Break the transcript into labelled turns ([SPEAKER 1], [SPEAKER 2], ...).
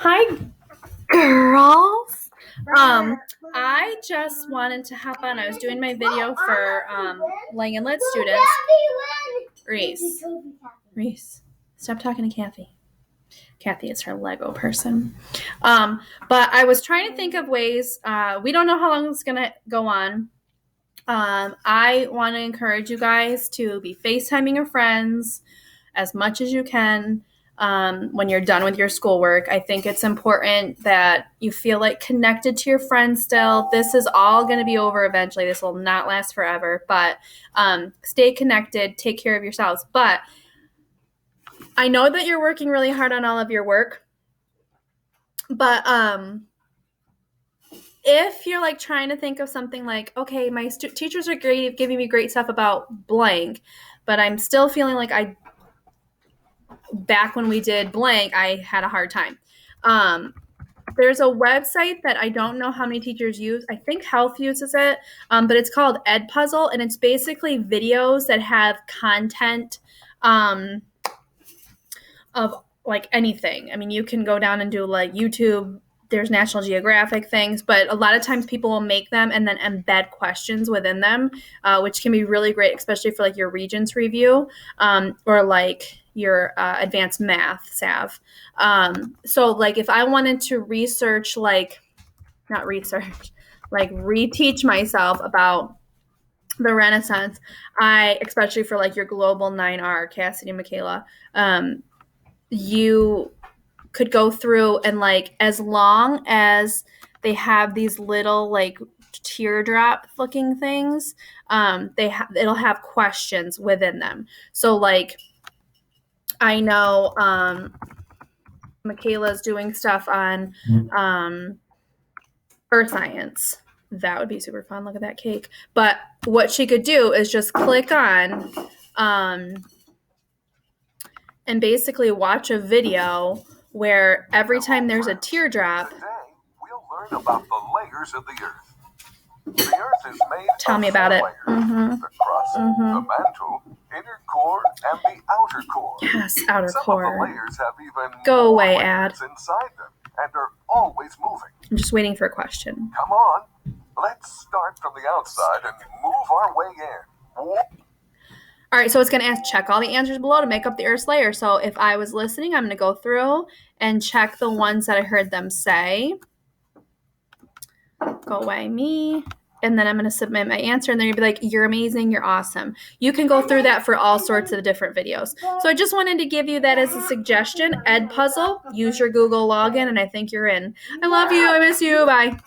[SPEAKER 1] Hi, girls. I just wanted to hop on. I was doing my video for Lang and Lit students. Reese, stop talking to Kathy. Kathy is her Lego person. But I was trying to think of ways. We don't know how long it's going to go on. I want to encourage you guys to be FaceTiming your friends as much as you can when you're done with your schoolwork. I think it's important that you feel like connected to your friends still. This is all going to be over eventually. This will not last forever, but stay connected, take care of yourselves. But I know that you're working really hard on all of your work, but if you're like trying to think of something like, okay, my teachers are great, giving me great stuff about blank, but I'm still feeling like back when we did blank, I had a hard time. There's a website that I don't know how many teachers use. I think Health uses it, but it's called EdPuzzle, and it's basically videos that have content of like anything. I mean, you can go down and do like YouTube. There's National Geographic things, but a lot of times people will make them and then embed questions within them, which can be really great, especially for like your Regents review or like your advanced math SAV. So like if I wanted to research, like not research, like reteach myself about the Renaissance, especially for like your global 9R, Cassidy and Michaela, you could go through and like as long as they have these little like teardrop looking things, it'll have questions within them. So like I know Michaela's doing stuff on earth science. That would be super fun. Look at that cake. But what she could do is just click on and basically watch a video where every time there's a teardrop.
[SPEAKER 2] Today, we'll learn about the layers of the Earth. The Earth is made
[SPEAKER 1] Tell
[SPEAKER 2] of
[SPEAKER 1] me about it.
[SPEAKER 2] layers. The crust, the mantle, inner core, and the outer core.
[SPEAKER 1] Yes, outer
[SPEAKER 2] Some
[SPEAKER 1] core.
[SPEAKER 2] of the layers have even
[SPEAKER 1] Go
[SPEAKER 2] more
[SPEAKER 1] away,
[SPEAKER 2] layers
[SPEAKER 1] ad.
[SPEAKER 2] inside them and are always moving.
[SPEAKER 1] I'm just waiting for a question.
[SPEAKER 2] Come on, let's start from the outside and move our way in.
[SPEAKER 1] All right, so it's going to ask, check all the answers below to make up the Earth's layer. So if I was listening, I'm going to go through and check the ones that I heard them say. Go away, me. And then I'm going to submit my answer, and they're going to be like, you're amazing, you're awesome. You can go through that for all sorts of different videos. So I just wanted to give you that as a suggestion. EdPuzzle, use your Google login, and I think you're in. I love you. I miss you. Bye.